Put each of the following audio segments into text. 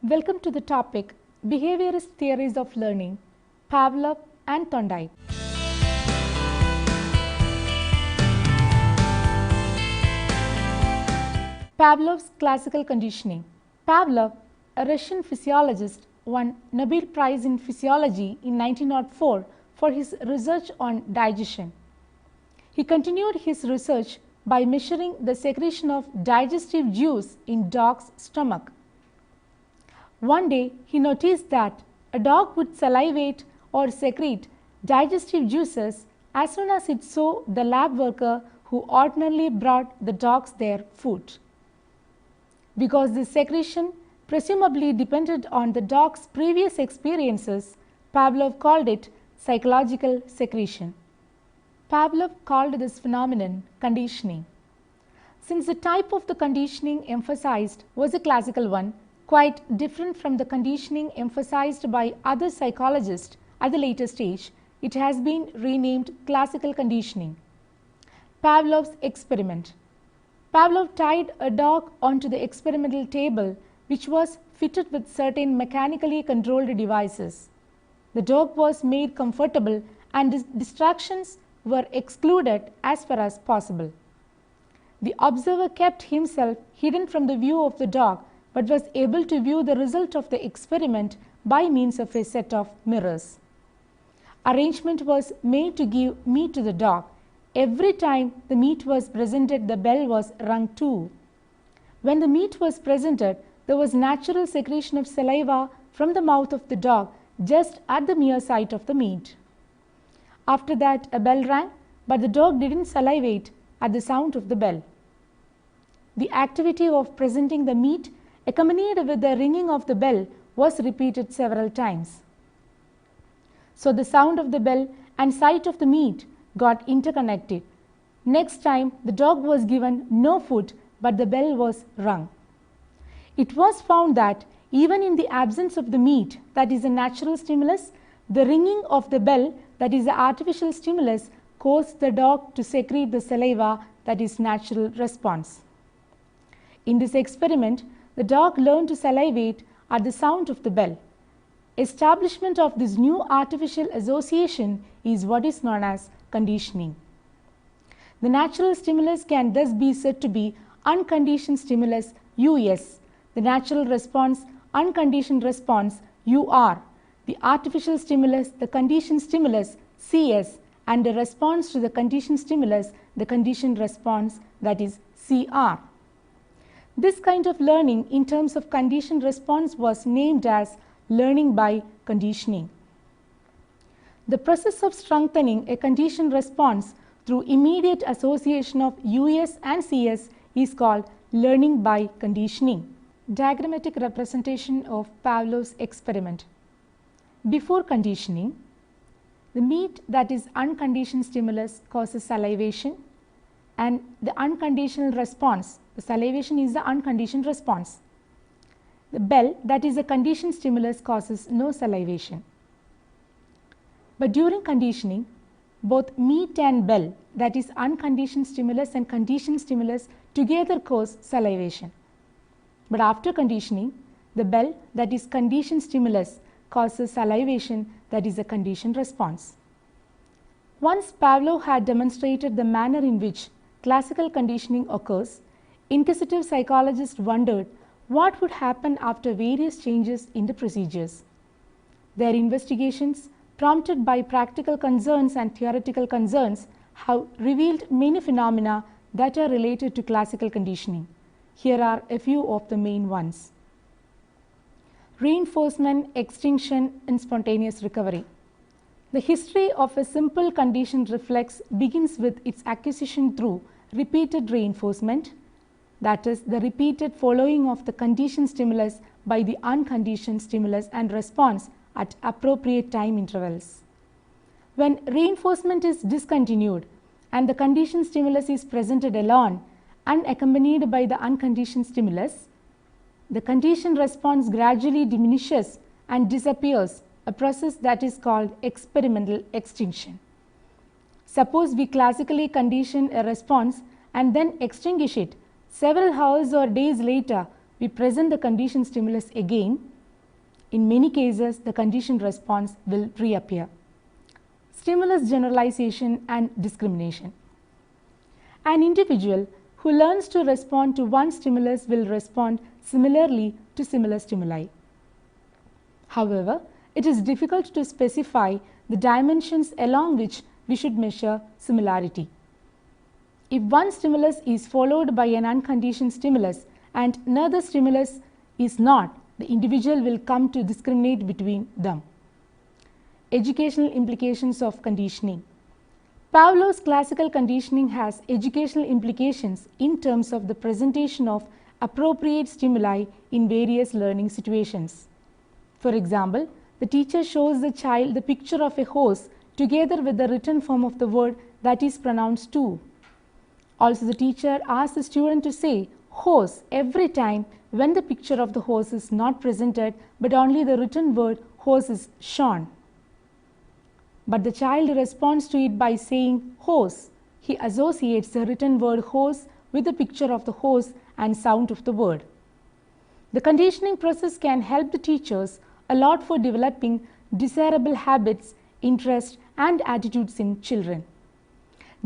Welcome to the topic Behaviorist Theories of Learning, Pavlov and Thorndike. Pavlov's classical conditioning. Pavlov, a Russian physiologist, won Nobel Prize in Physiology in 1904 for his research on digestion. He continued his research by measuring the secretion of digestive juice in dogs' stomach. One day, he noticed that a dog would salivate or secrete digestive juices as soon as it saw the lab worker who ordinarily brought the dogs their food. Because this secretion presumably depended on the dog's previous experiences, Pavlov called it psychological secretion. Pavlov called this phenomenon conditioning. Since the type of the conditioning emphasized was a classical one, quite different from the conditioning emphasized by other psychologists at the later stage, it has been renamed classical conditioning. Pavlov's experiment. Pavlov tied a dog onto the experimental table, which was fitted with certain mechanically controlled devices. The dog was made comfortable and distractions were excluded as far as possible. The observer kept himself hidden from the view of the dog, but was able to view the result of the experiment by means of a set of mirrors. Arrangement was made to give meat to the dog. Every time the meat was presented, the bell was rung too. When the meat was presented, there was natural secretion of saliva from the mouth of the dog just at the mere sight of the meat. After that, a bell rang, but the dog didn't salivate at the sound of the bell. The activity of presenting the meat accompanied with the ringing of the bell was repeated several times. So the sound of the bell and sight of the meat got interconnected. Next time the dog was given no food, but the bell was rung. It was found that even in the absence of the meat, that is a natural stimulus, the ringing of the bell, that is the artificial stimulus, caused the dog to secrete the saliva, that is natural response. In this experiment, the dog learned to salivate at the sound of the bell. Establishment of this new artificial association is what is known as conditioning. The natural stimulus can thus be said to be unconditioned stimulus US, the natural response unconditioned response UR, the artificial stimulus the conditioned stimulus CS, and the response to the conditioned stimulus the conditioned response, that is CR. This kind of learning in terms of conditioned response was named as learning by conditioning. The process of strengthening a conditioned response through immediate association of US and CS is called learning by conditioning. Diagrammatic representation of Pavlov's experiment. Before conditioning, the meat, that is unconditioned stimulus, causes salivation, and the unconditional response, the salivation is the unconditioned response. The bell, that is a conditioned stimulus, causes no salivation. But during conditioning, both meat and bell, that is unconditioned stimulus and conditioned stimulus, together cause salivation. But after conditioning, the bell, that is conditioned stimulus, causes salivation, that is a conditioned response. Once Pavlov had demonstrated the manner in which classical conditioning occurs, inquisitive psychologists wondered what would happen after various changes in the procedures. Their investigations, prompted by practical concerns and theoretical concerns, have revealed many phenomena that are related to classical conditioning. Here are a few of the main ones. Reinforcement, extinction, and spontaneous recovery. The history of a simple conditioned reflex begins with its acquisition through repeated reinforcement, that is, the repeated following of the conditioned stimulus by the unconditioned stimulus and response at appropriate time intervals. When reinforcement is discontinued and the conditioned stimulus is presented alone, unaccompanied by the unconditioned stimulus, the conditioned response gradually diminishes and disappears, a process that is called experimental extinction. Suppose we classically condition a response and then extinguish it. Several hours or days later, we present the conditioned stimulus again. In many cases, the conditioned response will reappear. Stimulus generalization and discrimination. An individual who learns to respond to one stimulus will respond similarly to similar stimuli. However, it is difficult to specify the dimensions along which we should measure similarity. If one stimulus is followed by an unconditioned stimulus and another stimulus is not, the individual will come to discriminate between them. Educational implications of conditioning. Pavlov's classical conditioning has educational implications in terms of the presentation of appropriate stimuli in various learning situations. For example, the teacher shows the child the picture of a horse together with the written form of the word that is pronounced to. Also, the teacher asks the student to say horse every time when the picture of the horse is not presented but only the written word horse is shown. But the child responds to it by saying horse. He associates the written word horse with the picture of the horse and sound of the word. The conditioning process can help the teachers a lot for developing desirable habits, interests and attitudes in children.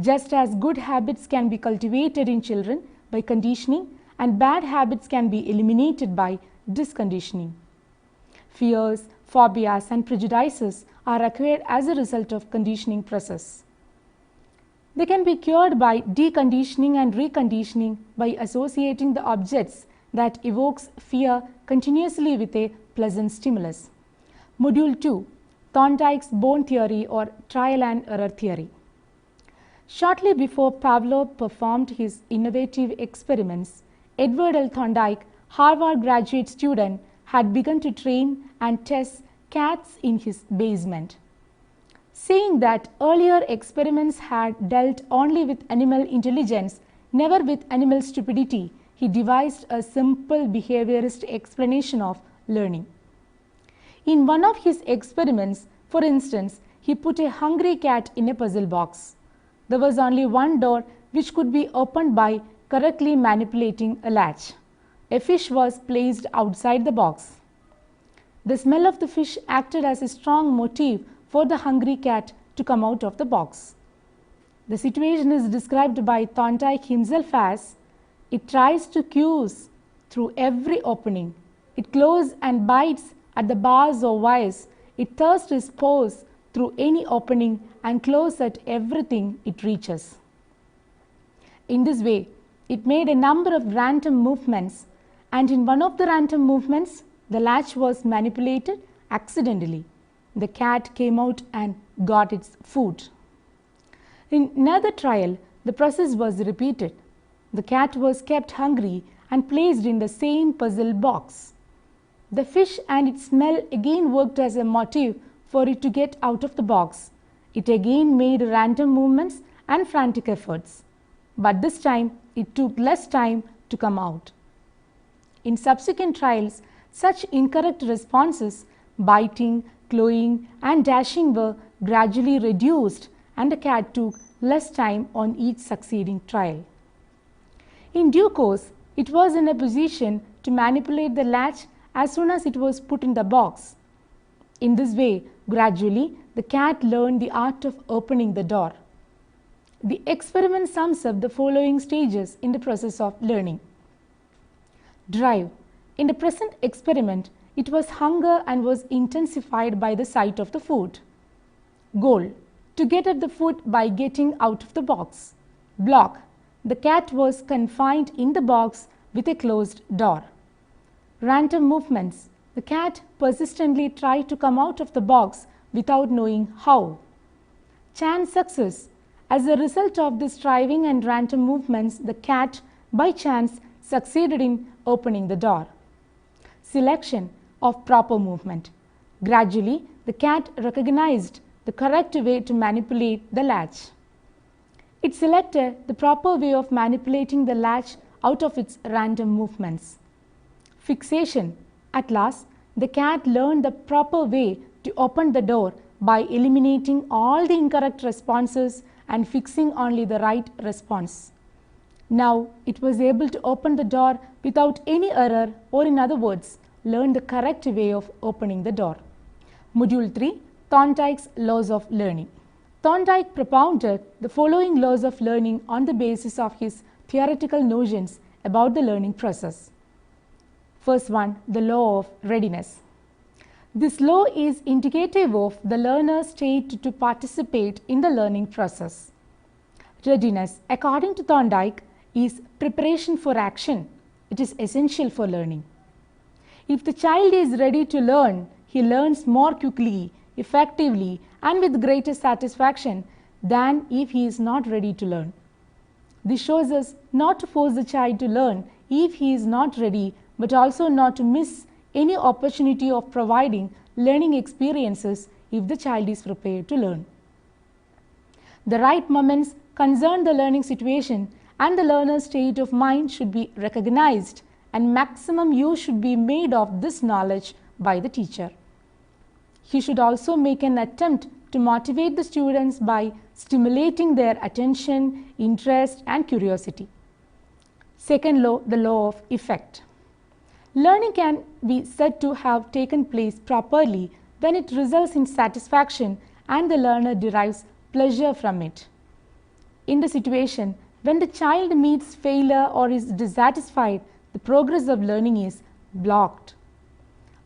Just as good habits can be cultivated in children by conditioning and bad habits can be eliminated by disconditioning. Fears, phobias and prejudices are acquired as a result of conditioning process. They can be cured by deconditioning and reconditioning by associating the objects that evokes fear continuously with a pleasant stimulus. Module 2, Thorndike's bone theory or trial and error theory. Shortly before Pavlov performed his innovative experiments, Edward L. Thorndike, Harvard graduate student, had begun to train and test cats in his basement. Seeing that earlier experiments had dealt only with animal intelligence, never with animal stupidity, he devised a simple behaviorist explanation of learning. In one of his experiments, for instance, he put a hungry cat in a puzzle box. There was only one door which could be opened by correctly manipulating a latch. A fish was placed outside the box. The smell of the fish acted as a strong motive for the hungry cat to come out of the box. The situation is described by Thorndike himself as, it tries to cuse through every opening. It claws and bites at the bars or wires. It thirsts its paws through any opening and claws at everything it reaches. In this way, it made a number of random movements, and in one of the random movements, the latch was manipulated accidentally. The cat came out and got its food. In another trial, the process was repeated. The cat was kept hungry and placed in the same puzzle box. The fish and its smell again worked as a motive for it to get out of the box. It again made random movements and frantic efforts, but this time it took less time to come out. In subsequent trials, such incorrect responses, biting, clawing and dashing, were gradually reduced and the cat took less time on each succeeding trial. In due course, it was in a position to manipulate the latch as soon as it was put in the box. In this way, gradually, the cat learned the art of opening the door. The experiment sums up the following stages in the process of learning. Drive. In the present experiment, it was hunger and was intensified by the sight of the food. Goal. To get at the food by getting out of the box. Block. The cat was confined in the box with a closed door. Random movements. The cat persistently tried to come out of the box without knowing how. Chance success. As a result of this striving and random movements, the cat, by chance, succeeded in opening the door. Selection of proper movement. Gradually, the cat recognized the correct way to manipulate the latch. It selected the proper way of manipulating the latch out of its random movements. Fixation. At last, the cat learned the proper way to open the door by eliminating all the incorrect responses and fixing only the right response. Now, it was able to open the door without any error, or in other words, learn the correct way of opening the door. Module 3, Thorndike's Laws of Learning. Thorndike propounded the following laws of learning on the basis of his theoretical notions about the learning process. First one, the law of readiness. This law is indicative of the learner's state to participate in the learning process. Readiness, according to Thorndike, is preparation for action. It is essential for learning. If the child is ready to learn, he learns more quickly, effectively, and with greater satisfaction than if he is not ready to learn. This shows us not to force the child to learn if he is not ready, but also not to miss any opportunity of providing learning experiences if the child is prepared to learn. The right moments concern the learning situation, and the learner's state of mind should be recognized, and maximum use should be made of this knowledge by the teacher. He should also make an attempt to motivate the students by stimulating their attention, interest, and curiosity. Second law, the law of effect. Learning can be said to have taken place properly when it results in satisfaction and the learner derives pleasure from it. In the situation when the child meets failure or is dissatisfied, the progress of learning is blocked.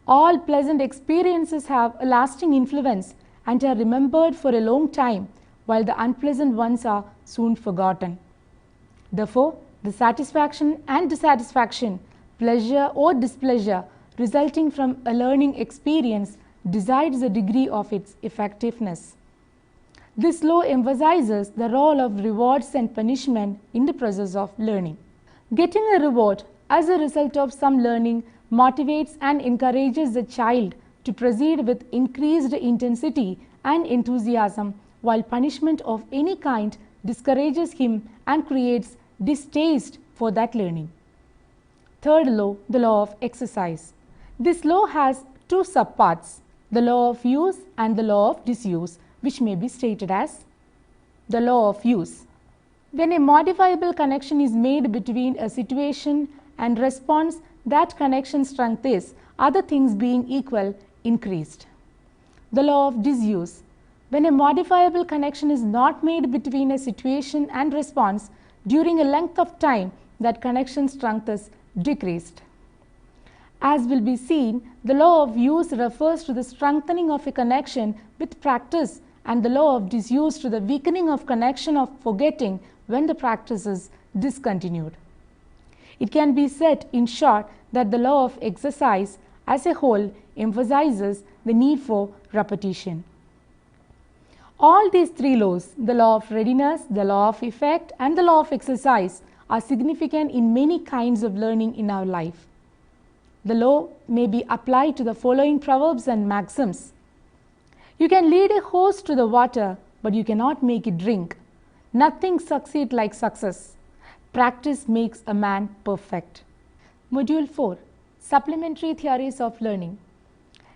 All pleasant experiences have a lasting influence and are remembered for a long time, while the unpleasant ones are soon forgotten. Therefore, the satisfaction and dissatisfaction, pleasure or displeasure resulting from a learning experience decides the degree of its effectiveness. This law emphasizes the role of rewards and punishment in the process of learning. Getting a reward as a result of some learning motivates and encourages the child to proceed with increased intensity and enthusiasm, while punishment of any kind discourages him and creates distaste for that learning. Third law, the law of exercise. This law has two subparts, the law of use and the law of disuse, which may be stated as the law of use. When a modifiable connection is made between a situation and response, that connection strength is, other things being equal, increased. The law of disuse. When a modifiable connection is not made between a situation and response during a length of time, that connection strength is decreased. As will be seen, the law of use refers to the strengthening of a connection with practice, and the law of disuse to the weakening of connection of forgetting when the practice is discontinued. It can be said, in short, that the law of exercise as a whole emphasizes the need for repetition. All these three laws, the law of readiness, the law of effect, and the law of exercise, are significant in many kinds of learning in our life. The law may be applied to the following proverbs and maxims. You can lead a horse to the water, but you cannot make it drink. Nothing succeeds like success. Practice makes a man perfect. Module 4, Supplementary Theories of Learning.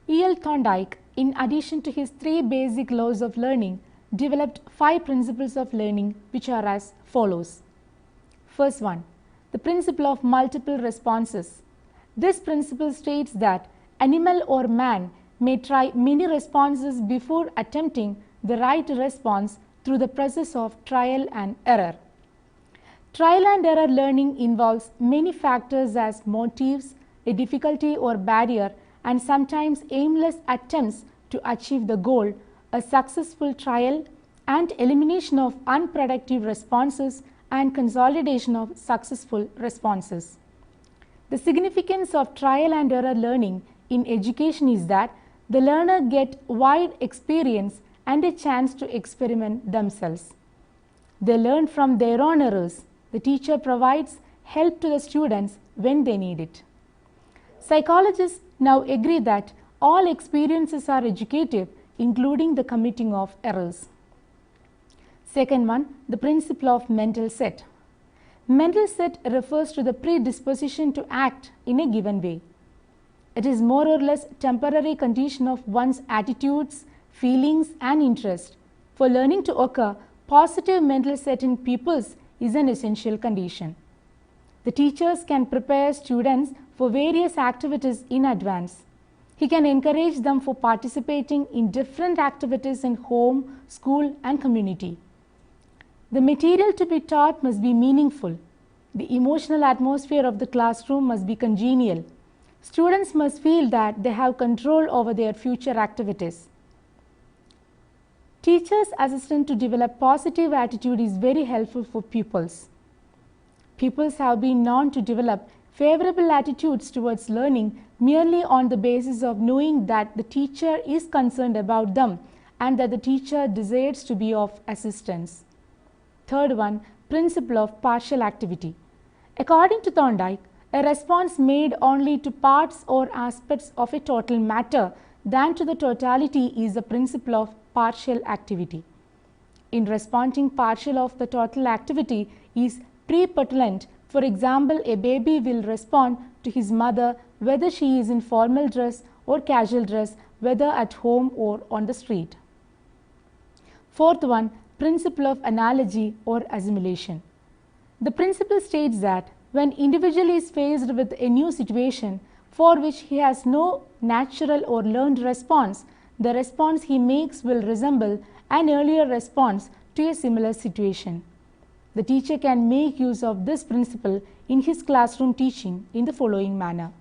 E.L. Thorndike, in addition to his 3 basic laws of learning, developed 5 principles of learning, which are as follows. First one, the principle of multiple responses. This principle states that animal or man may try many responses before attempting the right response through the process of trial and error. Trial and error learning involves many factors as motives, a difficulty or barrier, and sometimes aimless attempts to achieve the goal, a successful trial, and elimination of unproductive responses and consolidation of successful responses. The significance of trial and error learning in education is that the learner gets wide experience and a chance to experiment themselves. They learn from their own errors. The teacher provides help to the students when they need it. Psychologists now agree that all experiences are educative, including the committing of errors. Second one, the principle of mental set. Mental set refers to the predisposition to act in a given way. It is more or less temporary condition of one's attitudes, feelings, and interest. For learning to occur, positive mental set in pupils is an essential condition. The teachers can prepare students for various activities in advance. He can encourage them for participating in different activities in home, school, and community. The material to be taught must be meaningful. The emotional atmosphere of the classroom must be congenial. Students must feel that they have control over their future activities. Teachers' assistance to develop positive attitude is very helpful for pupils. Pupils have been known to develop favorable attitudes towards learning merely on the basis of knowing that the teacher is concerned about them and that the teacher desires to be of assistance. Third one, principle of partial activity. According to Thorndike, a response made only to parts or aspects of a total matter than to the totality is the principle of partial activity. In responding partial of the total activity is pre-pertinent. For example, a baby will respond to his mother whether she is in formal dress or casual dress, whether at home or on the street. Fourth one, principle of analogy or assimilation. The principle states that when individual is faced with a new situation for which he has no natural or learned response, the response he makes will resemble an earlier response to a similar situation. The teacher can make use of this principle in his classroom teaching in the following manner.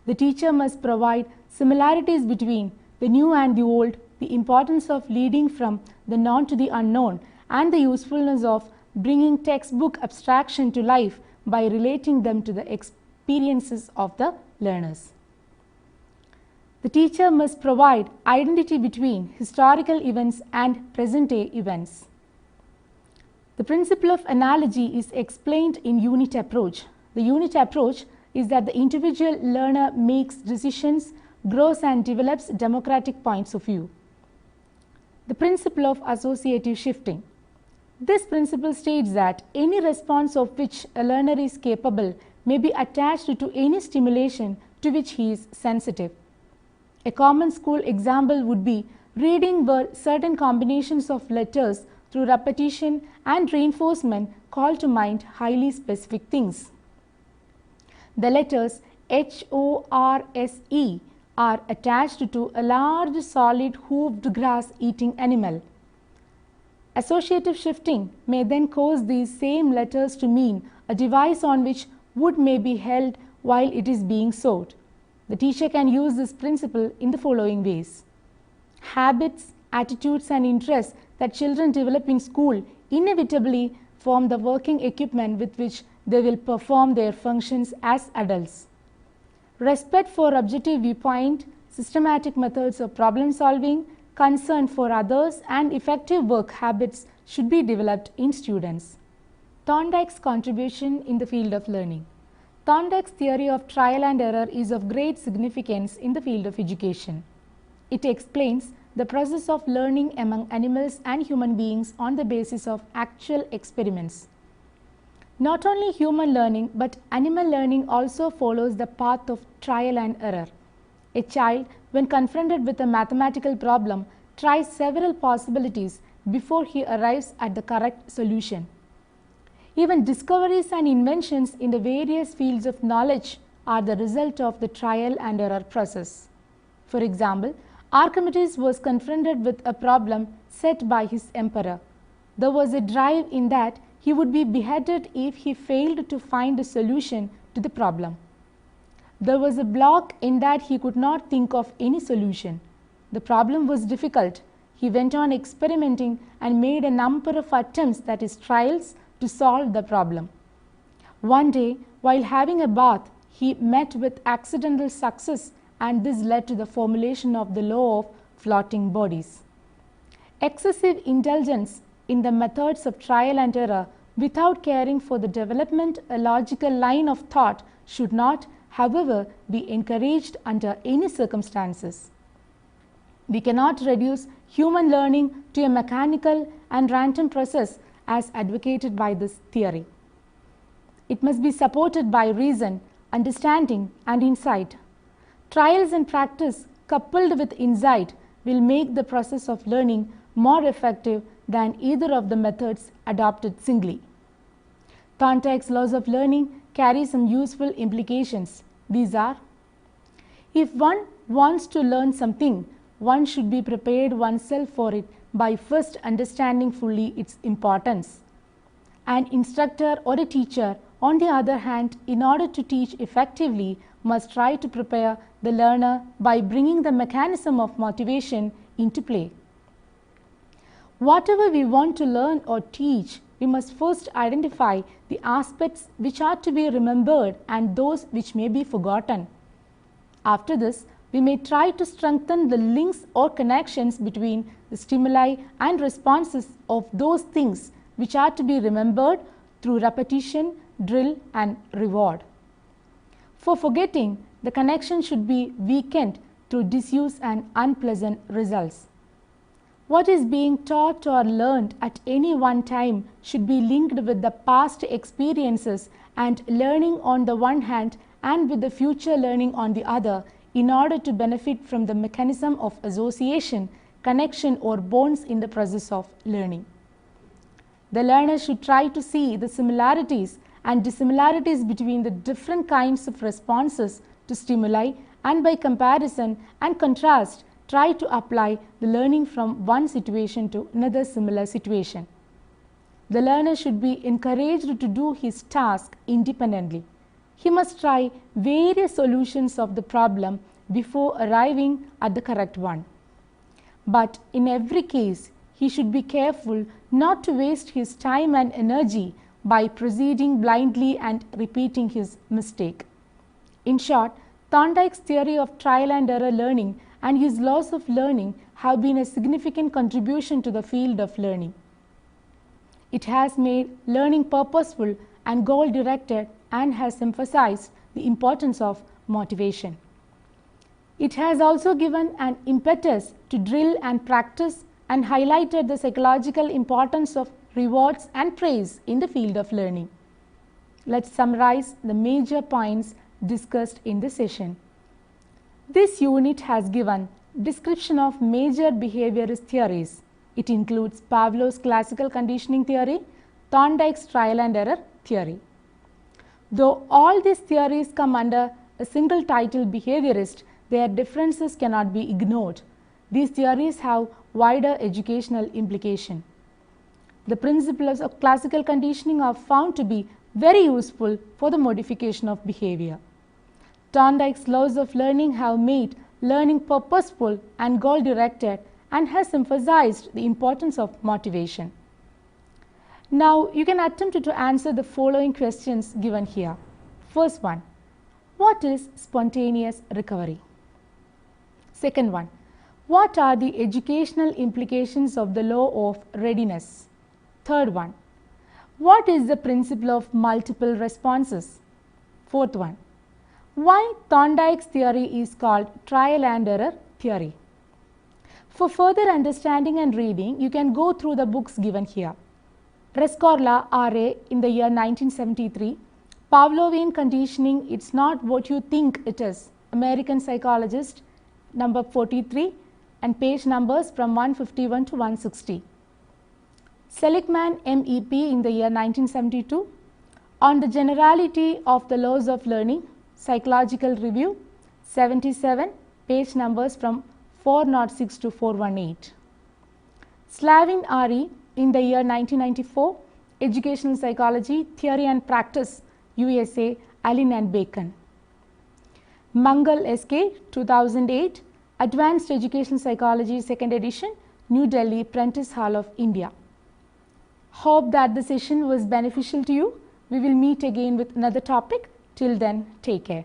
The teacher must provide similarities between the new and the old, the importance of leading from the known to the unknown, and the usefulness of bringing textbook abstraction to life by relating them to the experiences of the learners. The teacher must provide identity between historical events and present-day events. The principle of analogy is explained in unit approach. The unit approach is that the individual learner makes decisions, grows and develops democratic points of view. The principle of associative shifting. This principle states that any response of which a learner is capable may be attached to any stimulation to which he is sensitive. A common school example would be reading where certain combinations of letters through repetition and reinforcement call to mind highly specific things. The letters HORSE are attached to a large solid hoofed grass eating animal. Associative shifting may then cause these same letters to mean a device on which wood may be held while it is being sewed. The teacher can use this principle in the following ways. Habits, attitudes and interests that children develop in school inevitably form the working equipment with which they will perform their functions as adults. Respect for objective viewpoint, systematic methods of problem solving, concern for others and effective work habits should be developed in students. Thorndike's contribution in the field of learning. Thorndike's theory of trial and error is of great significance in the field of education. It explains the process of learning among animals and human beings on the basis of actual experiments. Not only human learning but animal learning also follows the path of trial and error. A child, when confronted with a mathematical problem, tries several possibilities before he arrives at the correct solution. Even discoveries and inventions in the various fields of knowledge are the result of the trial and error process. For example, Archimedes was confronted with a problem set by his emperor. There was a drive in that he would be beheaded if he failed to find a solution to the problem. There was a block in that he could not think of any solution. The problem was difficult. He went on experimenting and made a number of attempts, that is trials, to solve the problem. One day, while having a bath, he met with accidental success, and this led to the formulation of the law of floating bodies. Excessive indulgence in the methods of trial and error without caring for the development a logical line of thought should not, however, be encouraged under any circumstances. We cannot reduce human learning to a mechanical and random process as advocated by this theory. It must be supported by reason, understanding and insight. Trials and practice coupled with insight will make the process of learning more effective than either of the methods adopted singly. Thorndike's laws of learning carry some useful implications. These are: if one wants to learn something, one should be prepared oneself for it by first understanding fully its importance. An instructor or a teacher, on the other hand, in order to teach effectively, must try to prepare the learner by bringing the mechanism of motivation into play. Whatever we want to learn or teach, we must first identify the aspects which are to be remembered and those which may be forgotten. After this, we may try to strengthen the links or connections between the stimuli and responses of those things which are to be remembered through repetition, drill and reward. For forgetting, the connection should be weakened through disuse and unpleasant results. What is being taught or learned at any one time should be linked with the past experiences and learning on the one hand and with the future learning on the other, in order to benefit from the mechanism of association, connection or bonds in the process of learning. The learner should try to see the similarities and dissimilarities between the different kinds of responses to stimuli, and by comparison and contrast try to apply the learning from one situation to another similar situation. The learner should be encouraged to do his task independently. He must try various solutions of the problem before arriving at the correct one. But in every case, he should be careful not to waste his time and energy by proceeding blindly and repeating his mistake. In short, Thorndike's theory of trial and error learning and his laws of learning have been a significant contribution to the field of learning. It has made learning purposeful and goal-directed and has emphasized the importance of motivation. It has also given an impetus to drill and practice and highlighted the psychological importance of rewards and praise in the field of learning. Let's summarize the major points discussed in this session. This unit has given description of major behaviorist theories. It includes Pavlov's classical conditioning theory, Thorndike's trial and error theory. Though all these theories come under a single title behaviorist, their differences cannot be ignored. These theories have wider educational implication. The principles of classical conditioning are found to be very useful for the modification of behavior. Thorndike's laws of learning have made learning purposeful and goal-directed and has emphasized the importance of motivation. Now, you can attempt to answer the following questions given here. First one, what is spontaneous recovery? Second one, what are the educational implications of the law of readiness? Third one, what is the principle of multiple responses? Fourth one, why Thorndike's theory is called trial and error theory? For further understanding and reading, you can go through the books given here. Rescorla, R.A. in the year 1973, Pavlovian Conditioning, It's Not What You Think It Is, American Psychologist, number 43, and page numbers from 151 to 160. Seligman, M.E.P. in the year 1972, On the Generality of the Laws of Learning, Psychological Review, 77, page numbers from 406 to 418. Slavin, R.E. in the year 1994, Educational Psychology, Theory and Practice, USA, Allen and Bacon. Mangal, S.K., 2008, Advanced Educational Psychology, 2nd edition, New Delhi, Prentice Hall of India. Hope that the session was beneficial to you. We will meet again with another topic. Till then, take care.